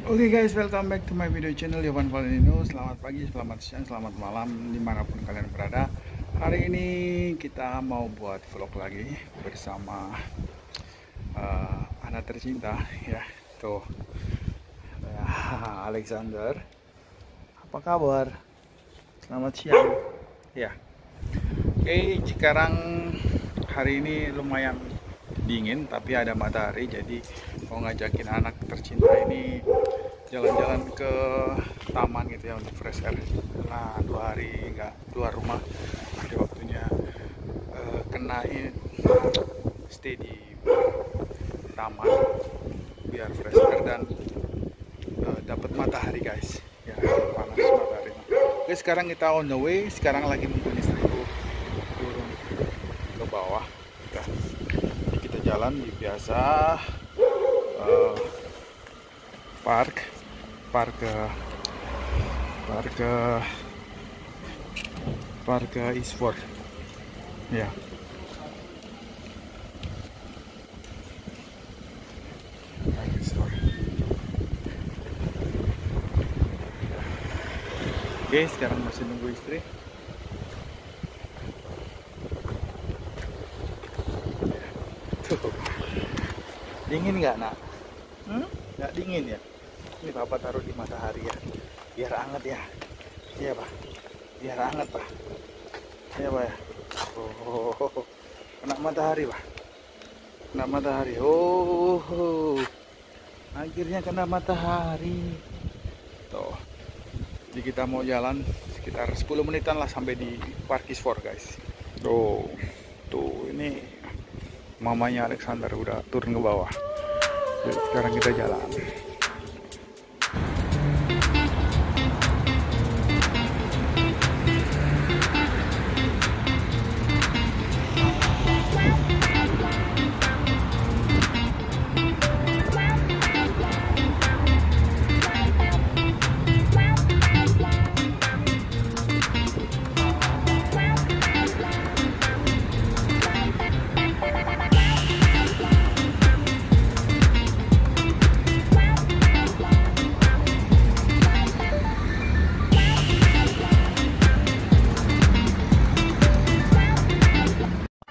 Oke guys, welcome back to my video channel Yovan Valentino. Selamat pagi, selamat siang, selamat malam dimanapun kalian berada. Hari ini kita mau buat vlog lagi bersama anak tercinta ya, tuh Alexander. Apa kabar? Selamat siang ya. Oke, sekarang hari ini lumayan dingin tapi ada matahari, jadi mau ngajakin anak tercinta ini jalan-jalan ke taman gitu ya untuk fresh air. Nah, 2 hari nggak keluar rumah, jadi waktunya kenain stay di taman biar fresh air dan dapat matahari guys ya, panas matahari. Oke, sekarang kita on the way, sekarang lagi nunggu istriku turun ke bawah. Jadi kita jalan di biasa park Eastford ya. Oke, sekarang masih nunggu istri. Tuh. Dingin nggak nak? Nggak dingin ya? Ini Papa taruh di matahari ya, biar anget ya. Iya Pak, biar anget Pak. Iya Pak ya. Oh, kena matahari Pak, kena matahari. Oh, akhirnya kena matahari. Tuh, jadi kita mau jalan sekitar 10 menitan lah sampai di Park Eastford guys. Tuh ini mamanya Alexander udah turun ke bawah. Jadi sekarang kita jalan.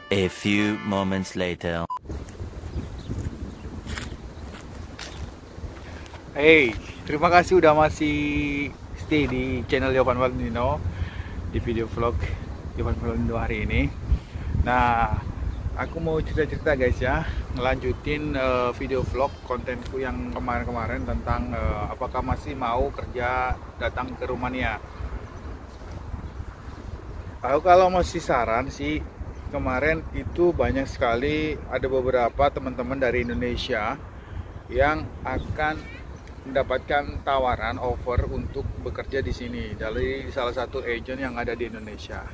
A few moments later. Hey, terima kasih udah masih stay di channel Yovan Valentino di video vlog Yovan Valentino hari ini. Nah, aku mau cerita-cerita guys ya, ngelanjutin video vlog kontenku yang kemarin-kemarin tentang apakah masih mau kerja datang ke Rumania. Aku kalau masih saran sih, kemarin itu banyak sekali ada beberapa teman-teman dari Indonesia yang akan mendapatkan tawaran offer untuk bekerja di sini dari salah satu agent yang ada di Indonesia,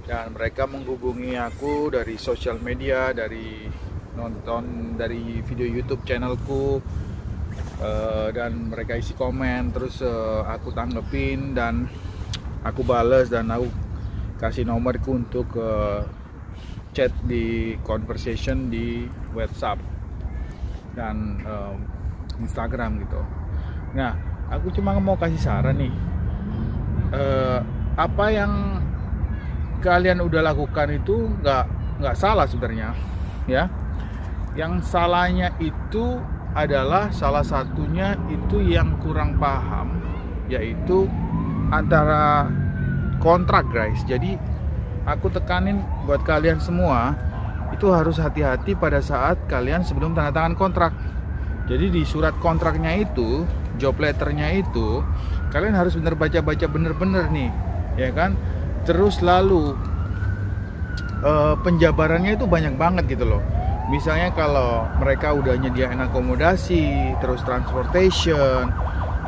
dan mereka menghubungi aku dari sosial media, dari nonton dari video YouTube channelku, dan mereka isi komen, terus aku tanggepin dan aku bales dan aku kasih nomorku untuk chat di conversation di WhatsApp dan Instagram gitu. Nah, aku cuma mau kasih saran nih, apa yang kalian udah lakukan itu nggak salah sebenarnya ya. Yang salahnya itu adalah salah satunya itu yang kurang paham, yaitu antara kontrak guys. Jadi aku tekanin buat kalian semua itu harus hati-hati pada saat kalian sebelum tanda tangan kontrak. Jadi di surat kontraknya itu, job letternya itu, kalian harus bener baca-baca bener-bener nih, ya kan? Terus lalu penjabarannya itu banyak banget gitu loh. Misalnya kalau mereka udah nyediain akomodasi, terus transportation,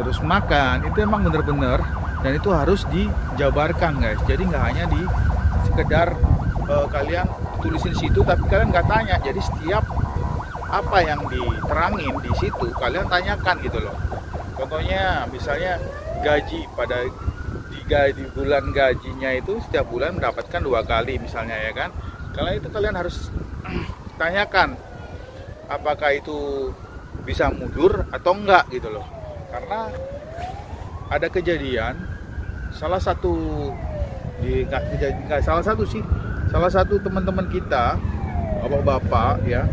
terus makan, itu emang bener-bener, dan itu harus dijabarkan guys. Jadi nggak hanya di sekedar kalian tulisin situ tapi kalian nggak tanya. Jadi setiap apa yang diterangin di situ kalian tanyakan gitu loh. Contohnya misalnya gaji, pada di bulan gajinya itu setiap bulan mendapatkan 2 kali misalnya ya kan. Kalau itu kalian harus tanyakan apakah itu bisa mundur atau enggak gitu loh. Karena ada kejadian salah satu salah satu teman-teman kita, bapak-bapak ya,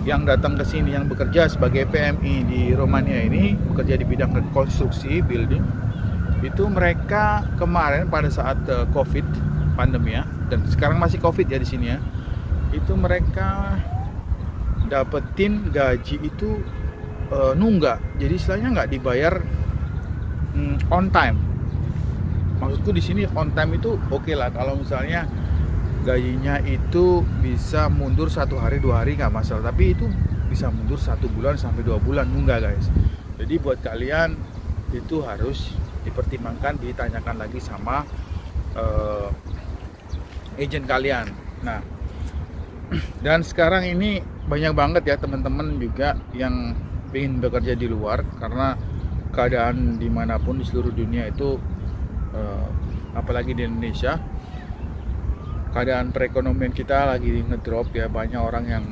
yang datang ke sini yang bekerja sebagai PMI di Romania ini, bekerja di bidang konstruksi building. Itu mereka kemarin pada saat Covid pandemi ya, dan sekarang masih Covid ya di sini ya. Itu mereka dapetin gaji itu nunggak. Jadi istilahnya nggak dibayar on time. Maksudku di sini on time itu oke lah. Kalau misalnya gajinya itu bisa mundur 1 hari 2 hari nggak masalah, tapi itu bisa mundur 1 bulan sampai 2 bulan nunggak guys. Jadi buat kalian itu harus dipertimbangkan, ditanyakan lagi sama agent kalian. Nah, dan sekarang ini banyak banget ya teman-teman juga yang ingin bekerja di luar, karena keadaan dimanapun di seluruh dunia itu apalagi di Indonesia, keadaan perekonomian kita lagi ngedrop ya. Banyak orang yang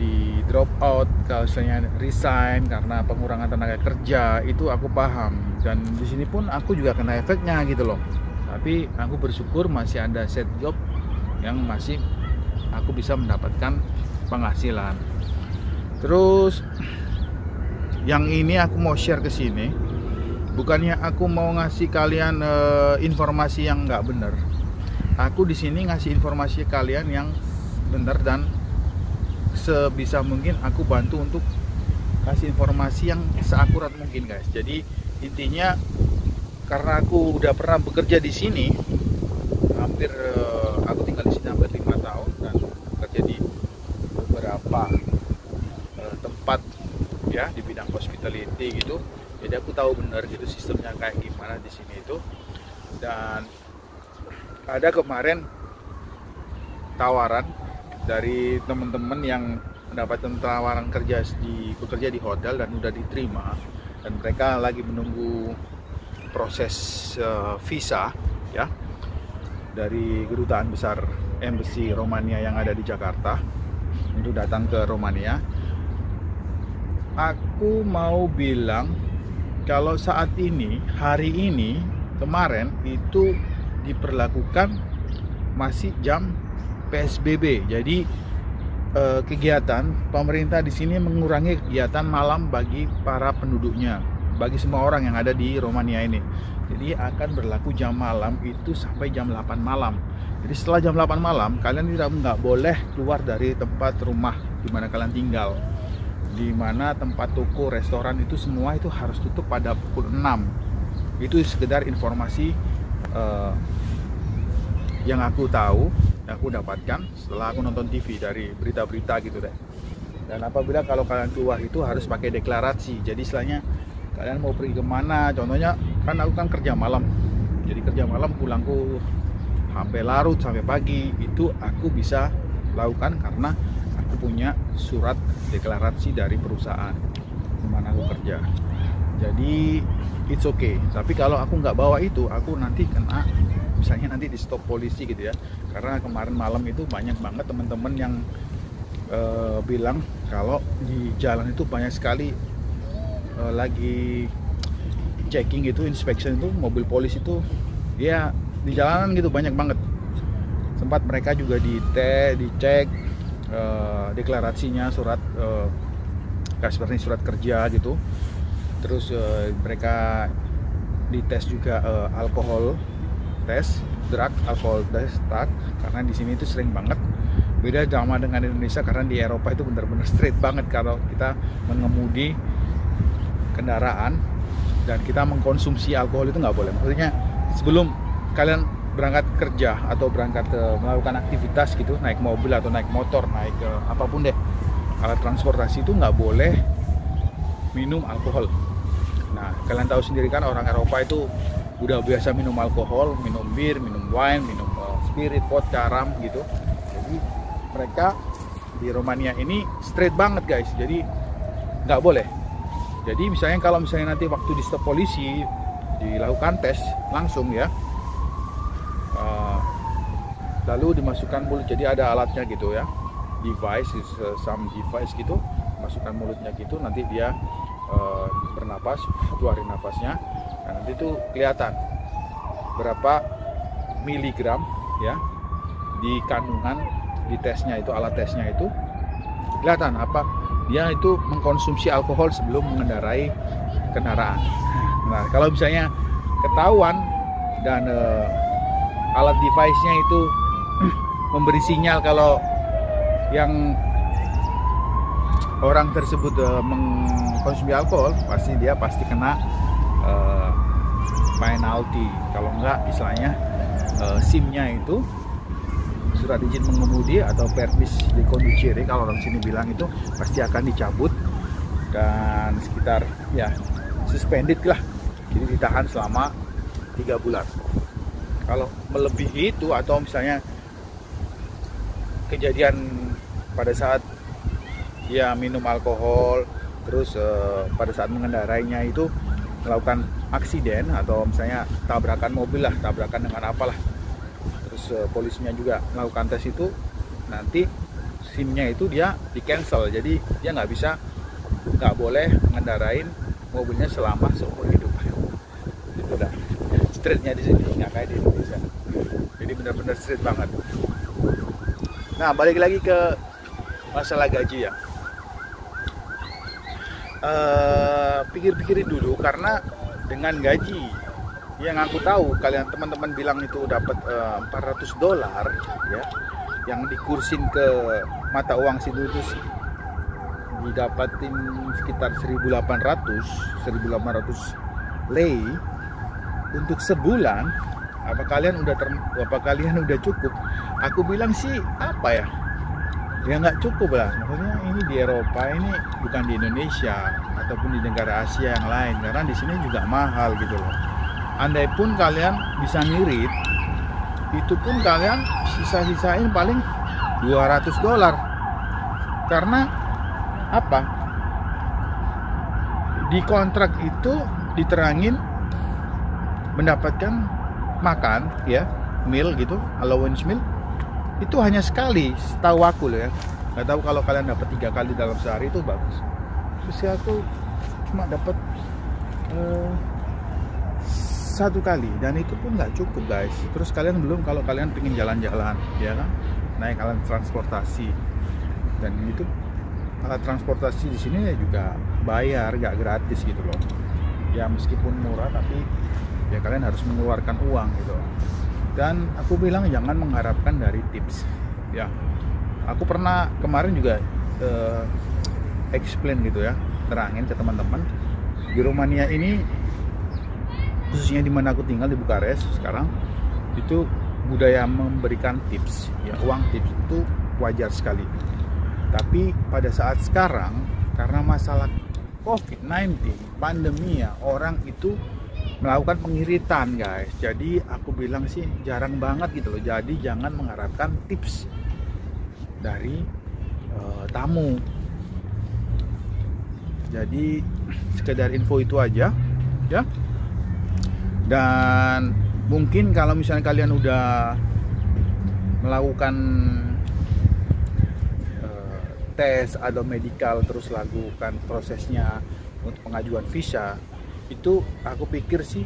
di drop out, kalau misalnya resign karena pengurangan tenaga kerja, itu aku paham, dan di sini pun aku juga kena efeknya gitu loh. Tapi aku bersyukur masih ada set job yang masih aku bisa mendapatkan penghasilan. Terus yang ini aku mau share ke sini, bukannya aku mau ngasih kalian informasi yang nggak bener. Aku di sini ngasih informasi kalian yang bener, dan sebisa mungkin aku bantu untuk kasih informasi yang seakurat mungkin guys. Jadi intinya, karena aku udah pernah bekerja di sini hampir aku tinggal di sini hampir 5 tahun dan bekerja di beberapa tempat ya di bidang hospitality gitu. Jadi aku tahu benar gitu sistemnya kayak gimana di sini itu. Dan ada kemarin tawaran dari teman-teman yang mendapatkan tawaran bekerja di hotel dan udah diterima, dan mereka lagi menunggu proses visa ya dari kedutaan besar embassy Romania yang ada di Jakarta untuk datang ke Romania. Aku mau bilang kalau saat ini, hari ini, kemarin itu diperlakukan masih jam PSBB. Jadi kegiatan pemerintah di sini mengurangi kegiatan malam bagi para penduduknya, bagi semua orang yang ada di Romania ini. Jadi akan berlaku jam malam itu sampai jam 8 malam. Jadi setelah jam 8 malam kalian nggak boleh keluar dari tempat rumah di mana kalian tinggal. Di mana tempat toko, restoran itu semua itu harus tutup pada pukul 6. Itu sekedar informasi yang aku tahu, yang aku dapatkan setelah aku nonton TV dari berita-berita gitu deh. Dan apabila kalau kalian keluar itu harus pakai deklarasi. Jadi istilahnya kalian mau pergi kemana, contohnya kan aku kan kerja malam, jadi kerja malam pulangku sampai larut sampai pagi, itu aku bisa lakukan karena aku punya surat deklarasi dari perusahaan di mana aku kerja. Jadi it's okay. Tapi kalau aku nggak bawa itu, aku nanti kena, misalnya nanti di stop polisi gitu ya. Karena kemarin malam itu banyak banget teman-teman yang bilang kalau di jalan itu banyak sekali lagi checking gitu, inspection itu, mobil polisi itu ya di jalanan gitu banyak banget. Sempat mereka juga dicek deklarasinya, surat seperti surat kerja gitu. Terus mereka dites juga alkohol tes, alkohol tes, karena di sini itu sering banget. Beda sama dengan Indonesia, karena di Eropa itu benar-benar straight banget kalau kita mengemudi kendaraan dan kita mengkonsumsi alkohol itu nggak boleh. Maksudnya sebelum kalian berangkat kerja atau berangkat melakukan aktivitas gitu, naik mobil atau naik motor, naik apapun deh, alat transportasi, itu nggak boleh minum alkohol. Nah, kalian tahu sendiri kan orang Eropa itu udah biasa minum alkohol, minum bir, minum wine, minum spirit, vodka, rum gitu. Jadi mereka di Romania ini straight banget guys. Jadi nggak boleh. Jadi misalnya kalau misalnya nanti waktu di stop polisi dilakukan tes langsung ya, lalu dimasukkan mulut. Jadi ada alatnya gitu ya, device, some device gitu, masukkan mulutnya gitu, nanti dia bernapas, keluarin nafasnya. Nah, nanti itu kelihatan berapa miligram ya di kandungan di tesnya itu, alat tesnya itu kelihatan apa dia itu mengkonsumsi alkohol sebelum mengendarai kendaraan. Nah, kalau misalnya ketahuan dan alat device-nya itu memberi sinyal kalau yang orang tersebut mengkonsumsi alkohol, pasti kena penalti. Kalau enggak, istilahnya SIM-nya itu, surat izin mengemudi atau permis di conducere, kalau orang sini bilang, itu pasti akan dicabut dan sekitar ya suspended lah. Jadi ditahan selama 3 bulan. Kalau melebihi itu atau misalnya kejadian pada saat dia minum alkohol, terus pada saat mengendarainya itu melakukan aksiden atau misalnya tabrakan mobil lah, tabrakan dengan apalah, terus polisinya juga melakukan tes itu, nanti SIM-nya itu dia di cancel. Jadi dia nggak boleh mengendarain mobilnya selama seumur hidup. Itu udah streetnya di sini, nggak kayak di Indonesia. Jadi benar-benar street banget. Nah, balik lagi ke masalah gaji ya. Pikir-pikirin dulu, karena dengan gaji yang aku tahu kalian teman-teman bilang itu dapat $400 ya, yang dikursin ke mata uang situ didapatin sekitar 1.800 lei untuk sebulan. Apa kalian udah cukup? Aku bilang sih apa ya, ya nggak cukup lah. Maksudnya ini di Eropa, ini bukan di Indonesia ataupun di negara Asia yang lain, karena di sini juga mahal gitu loh. Andai pun kalian bisa ngirit, itu pun kalian sisa-sisain paling $200. Karena apa? Di kontrak itu diterangin mendapatkan makan ya, meal gitu, allowance meal itu hanya sekali, setahu aku loh ya. Nggak tahu kalau kalian dapat 3 kali dalam sehari itu bagus. Terus ya aku cuma dapat 1 kali, dan itu pun nggak cukup guys. Terus kalian belum kalau kalian pengen jalan-jalan ya kan, naik alat transportasi, dan itu alat transportasi di sini juga bayar, nggak gratis gitu loh ya. Meskipun murah tapi ya kalian harus mengeluarkan uang gitu. Dan aku bilang jangan mengharapkan dari tips ya. Aku pernah kemarin juga explain gitu ya, terangin ke teman-teman di Romania ini, khususnya di mana aku tinggal di Bukares sekarang, itu budaya memberikan tips ya, uang tips itu wajar sekali. Tapi pada saat sekarang karena masalah COVID-19 pandemi ya, orang itu melakukan pengiritan guys. Jadi aku bilang sih jarang banget gitu loh. Jadi jangan mengharapkan tips dari tamu. Jadi sekedar info itu aja ya. Dan mungkin kalau misalnya kalian udah melakukan tes atau medical, terus lakukan prosesnya untuk pengajuan visa, itu aku pikir sih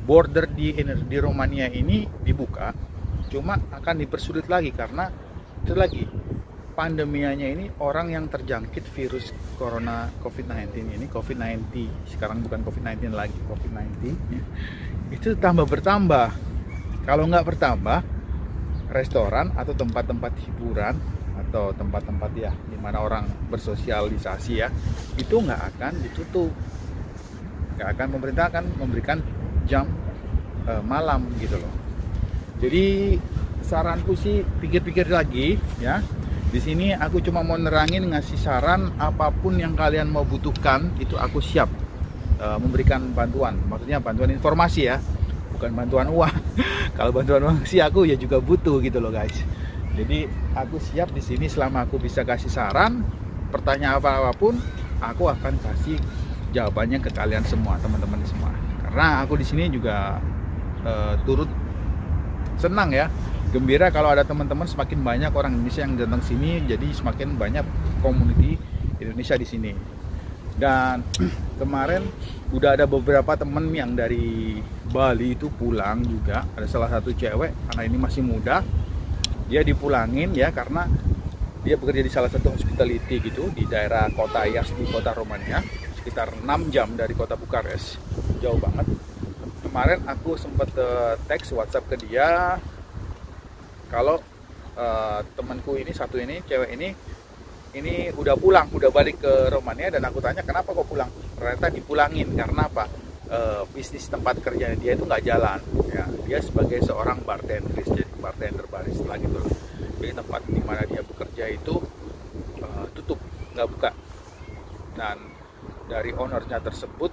border di Romania ini dibuka, cuma akan dipersulit lagi karena itu lagi pandemianya ini, orang yang terjangkit virus corona COVID-19 ini, COVID-19 sekarang bukan COVID-19 lagi, COVID-19 itu bertambah. Kalau nggak bertambah, restoran atau tempat-tempat hiburan atau tempat-tempat ya di mana orang bersosialisasi ya, itu nggak akan ditutup. Nggak akan, pemerintah akan memberikan jam malam gitu loh. Jadi saranku sih pikir-pikir lagi ya. Di sini aku cuma mau nerangin, ngasih saran, apapun yang kalian mau butuhkan itu aku siap memberikan bantuan, maksudnya bantuan informasi ya, bukan bantuan uang. Kalau bantuan uang sih aku ya juga butuh gitu loh guys. Jadi aku siap di sini selama aku bisa kasih saran, pertanyaan apapun aku akan kasih jawabannya ke kalian semua, teman-teman semua. Karena aku di sini juga turut senang ya, gembira kalau ada teman-teman, semakin banyak orang Indonesia yang datang sini, jadi semakin banyak community Indonesia di sini. Dan kemarin udah ada beberapa temen yang dari Bali itu pulang juga. Ada salah satu cewek, karena ini masih muda, dia dipulangin ya karena dia bekerja di salah satu hospitality gitu di daerah kota Ias di kota Romania, sekitar 6 jam dari kota Bukares, jauh banget. Kemarin aku sempat teks WhatsApp ke dia kalau temanku ini satu ini, cewek ini udah pulang, udah balik ke Romania, dan aku tanya kenapa kok pulang. Ternyata dipulangin karena apa? Bisnis tempat kerjanya dia itu nggak jalan. Ya, dia sebagai seorang bartender, jadi bartender barista gitu loh. Jadi tempat di mana dia bekerja itu tutup, nggak buka. Dan dari ownernya tersebut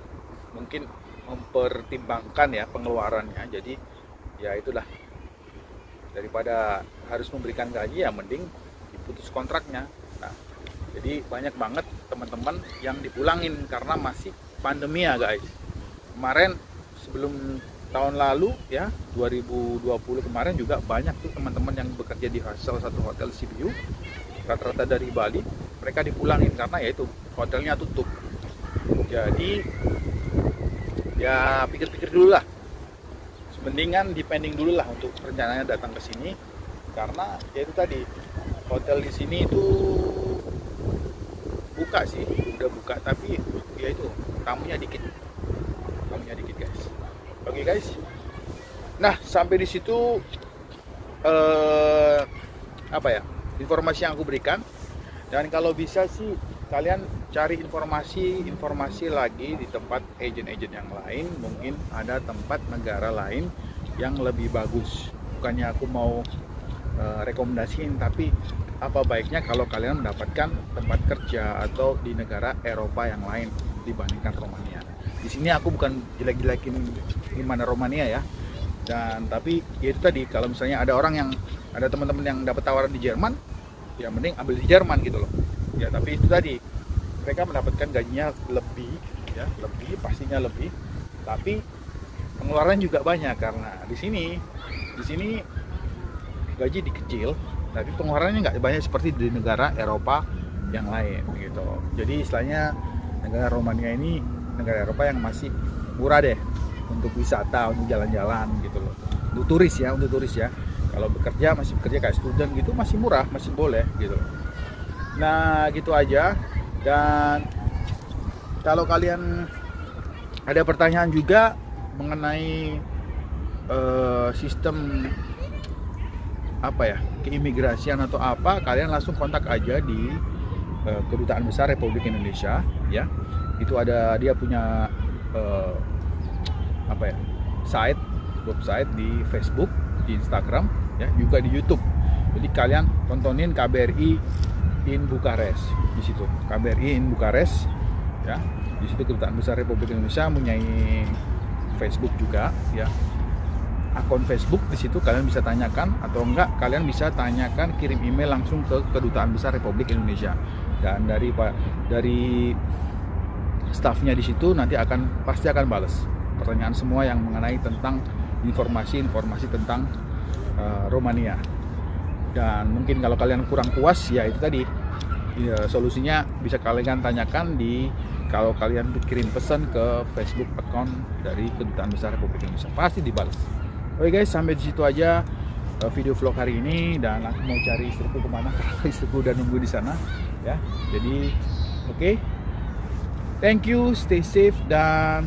mungkin mempertimbangkan ya pengeluarannya. Jadi ya itulah, daripada harus memberikan gaji ya mending diputus kontraknya. Nah, jadi banyak banget teman-teman yang dipulangin karena masih pandemi ya guys. Kemarin sebelum tahun lalu ya 2020 kemarin juga banyak tuh teman-teman yang bekerja di salah satu hotel Sibiu, rata-rata dari Bali, mereka dipulangin karena ya itu hotelnya tutup. Jadi ya pikir-pikir dulu lah, mendingan dipending dulu lah untuk rencananya datang ke sini, karena ya itu tadi hotel di sini itu buka sih, udah buka, tapi ya itu tamunya dikit guys. Oke guys, nah sampai di situ apa ya informasi yang aku berikan. Dan kalau bisa sih kalian cari informasi lagi di tempat agen-agen yang lain, mungkin ada tempat negara lain yang lebih bagus. Bukannya aku mau rekomendasiin, tapi apa baiknya kalau kalian mendapatkan tempat kerja atau di negara Eropa yang lain dibandingkan Romania. Di sini aku bukan jelek-jelekin gimana Romania ya, dan tapi ya itu tadi, kalau misalnya ada teman-teman yang dapat tawaran di Jerman, ya mending ambil di Jerman gitu loh ya. Tapi itu tadi, mereka mendapatkan gajinya lebih ya, pastinya lebih, tapi pengeluaran juga banyak karena di sini gaji dikecil, tapi pengeluarannya nggak banyak seperti di negara Eropa yang lain gitu. Jadi istilahnya negara Romania ini negara Eropa yang masih murah deh untuk wisata, untuk jalan-jalan gitu loh, untuk turis ya. Kalau masih bekerja kayak student gitu masih murah, masih boleh gitu. Nah gitu aja. Dan kalau kalian ada pertanyaan juga mengenai sistem apa ya, keimigrasian atau apa, kalian langsung kontak aja di Kedutaan Besar Republik Indonesia ya. Itu ada, dia punya apa ya, website di Facebook, di Instagram ya, juga di YouTube. Jadi kalian tontonin KBRI in Bukares di situ, KBRI in Bukares ya. Di situ Kedutaan Besar Republik Indonesia mempunyai Facebook juga ya, akun Facebook. Di situ kalian bisa tanyakan, atau enggak kalian bisa tanyakan, kirim email langsung ke Kedutaan Besar Republik Indonesia, dan dari stafnya di situ nanti pasti akan balas pertanyaan semua yang mengenai tentang informasi tentang Romania. Dan mungkin kalau kalian kurang puas ya itu tadi ya, solusinya bisa kalian tanyakan kalau kalian kirim pesan ke Facebook account dari Kedutaan Besar Republik Indonesia, pasti dibalas. Oke guys, sampai di situ aja video vlog hari ini, dan aku mau cari istriku kemana karena istriku udah nunggu di sana ya. Jadi oke. Thank you, stay safe, dan